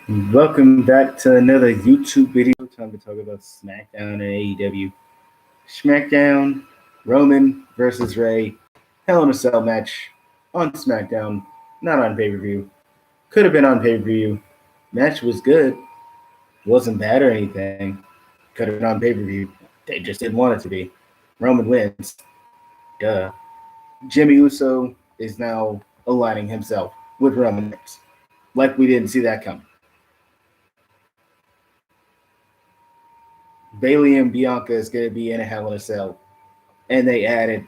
Welcome back to another YouTube video. Time to talk about SmackDown and AEW. SmackDown, Roman versus Ray, Hell in a Cell match on SmackDown, not on pay-per-view. Could have been on pay-per-view. Match was good, wasn't bad or anything. Could have been on pay-per-view. They just didn't want it to be. Roman wins. Duh. Jimmy Uso is now aligning himself with Roman Reigns. Like we didn't see that coming. Bailey and Bianca is going to be in a Hell in a Cell. And they added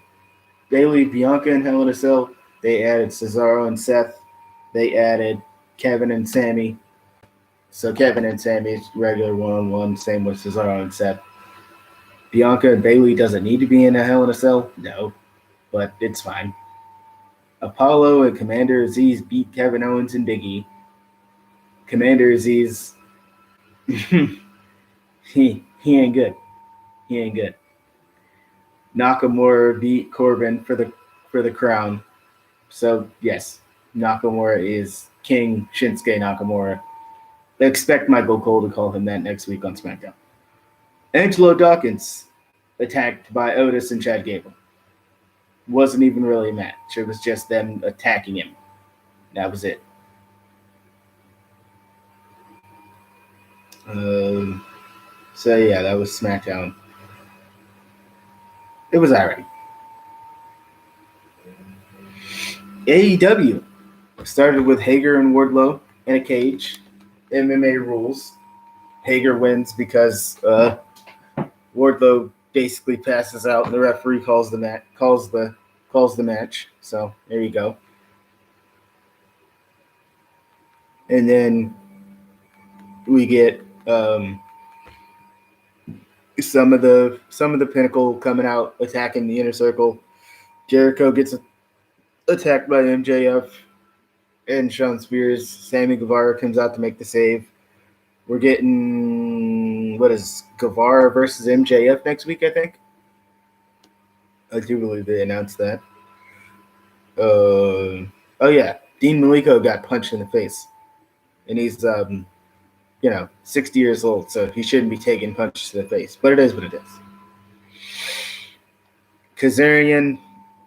Bailey, Bianca in Hell in a Cell. They added Cesaro and Seth. They added Kevin and Sammy. So Kevin and Sammy is regular one-on-one. Same with Cesaro and Seth. Bianca and Bailey doesn't need to be in a Hell in a Cell. No, but it's fine. Apollo and Commander Aziz beat Kevin Owens and Big E. Commander Aziz, he ain't good. He ain't good. Nakamura beat Corbin for the crown. So yes, Nakamura is King Shinsuke Nakamura. Expect Michael Cole to call him that next week on SmackDown. Angelo Dawkins attacked by Otis and Chad Gable. Wasn't even really a match. It was just them attacking him. That was it. So yeah, that was SmackDown. It was alright. AEW started with Hager and Wardlow in a cage. MMA rules. Hager wins because Wardlow basically passes out, and the referee calls the match. So there you go. And then we get some of the Pinnacle coming out, attacking the Inner Circle. Jericho gets attacked by MJF and Shawn Spears. Sammy Guevara comes out to make the save. We're getting Guevara versus MJF next week, I think. I do believe they announced that. Oh yeah, Dean Malenko got punched in the face, and he's 60 years old, so he shouldn't be taking punches to the face. But it is what it is. Kazarian,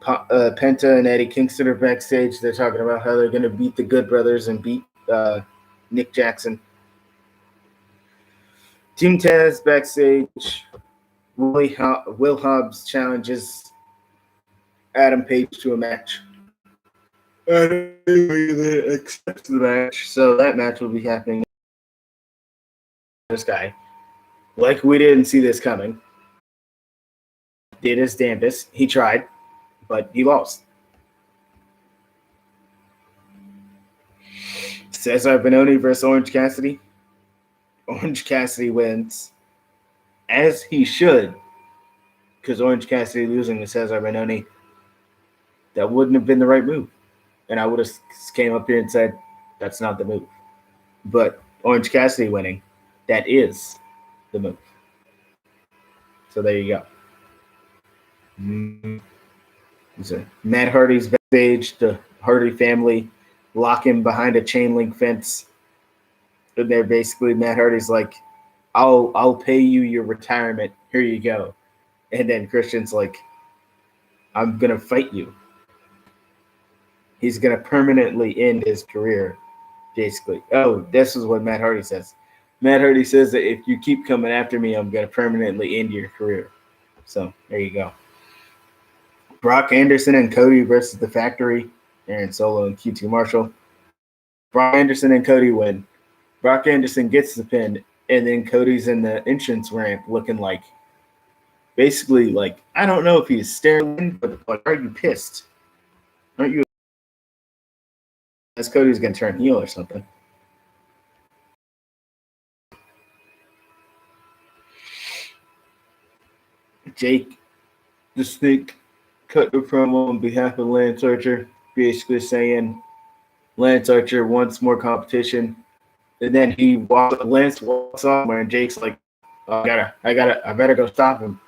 Penta, and Eddie Kingston are backstage. They're talking about how they're going to beat the Good Brothers and beat Nick Jackson. Team Taz backstage. Will Hobbs challenges Adam Page to a match. Adam accepts the match, so that match will be happening. This guy, like we didn't see this coming, did his damnedest. He tried, but he lost. Cesar Bononi versus Orange Cassidy. Orange Cassidy wins, as he should, because Orange Cassidy losing to Cesar Bononi, that wouldn't have been the right move. And I would have came up here and said, that's not the move. But Orange Cassidy winning, that is the move. So there you go. So Matt Hardy's backstage. The Hardy family lock him behind a chain link fence. And they're basically, Matt Hardy's like, I'll pay you your retirement. Here you go. And then Christian's like, I'm gonna fight you. He's gonna permanently end his career, basically. Oh, this is what Matt Hardy says. Matt Hardy says that if you keep coming after me, I'm gonna permanently end your career. So there you go. Brock Anderson and Cody versus The Factory. Aaron Solo and Q2 Marshall. Brock Anderson and Cody win. Brock Anderson gets the pin, and then Cody's in the entrance ramp looking like, basically like, I don't know if he's staring, but like, are you pissed? Aren't you? As Cody's going to turn heel or something. Jake the Snake cut the promo on behalf of Lance Archer, basically saying Lance Archer wants more competition. And then Lance walks off and Jake's like, oh, I better go stop him.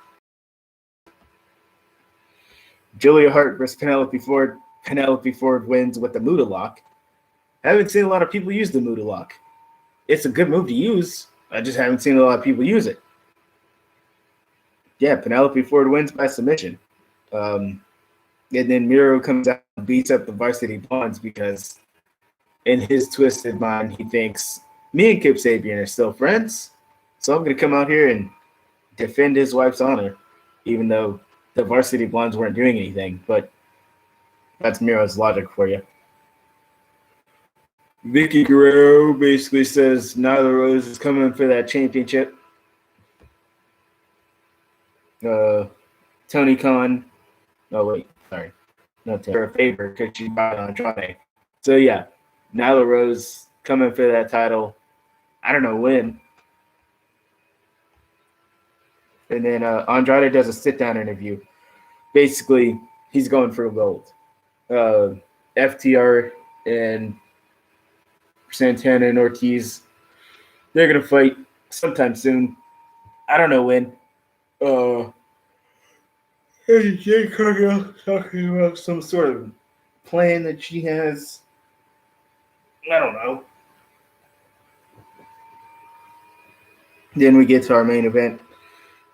Julia Hart versus Penelope Ford. Penelope Ford wins with the Muda Lock. I haven't seen a lot of people use the Muda Lock. it's a good move to use. I just haven't seen a lot of people use it. Yeah, Penelope Ford wins by submission. And then Miro comes out and beats up the Varsity Blondes because in his twisted mind, he thinks me and Kip Sabian are still friends. So I'm going to come out here and defend his wife's honor, even though the Varsity Blondes weren't doing anything. But that's Miro's logic for you. Vicky Guerrero basically says Nyla Rose is coming for that championship. Tony Khan. Oh, wait. Sorry. Not to her favor because she bought Andrade. So, yeah. Nyla Rose coming for that title. I don't know when. And then Andrade does a sit-down interview. Basically, he's going for gold. FTR and Santana and Ortiz, they're going to fight sometime soon. I don't know when. Jay Cargill talking about some sort of plan that she has. I don't know. Then we get to our main event.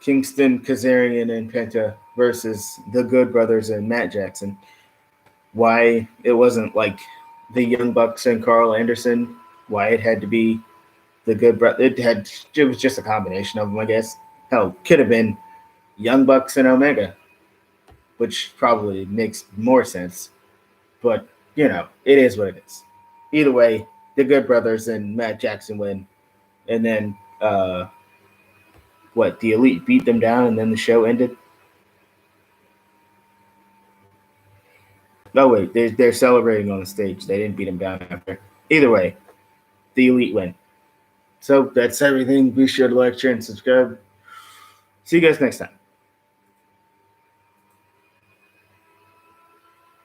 Kingston, Kazarian, and Penta versus the Good Brothers and Matt Jackson. Why it wasn't like the Young Bucks and Carl Anderson. Why it had to be the Good Brothers. It was just a combination of them, I guess. Hell, could have been Young Bucks and Omega, which probably makes more sense. But, you know, it is what it is. Either way, the Good Brothers and Matt Jackson win. And then, the Elite beat them down and then the show ended? No, wait, they're celebrating on the stage. They didn't beat them down after. Either way, the Elite win. So that's everything. Be sure to like, share, and subscribe. See you guys next time.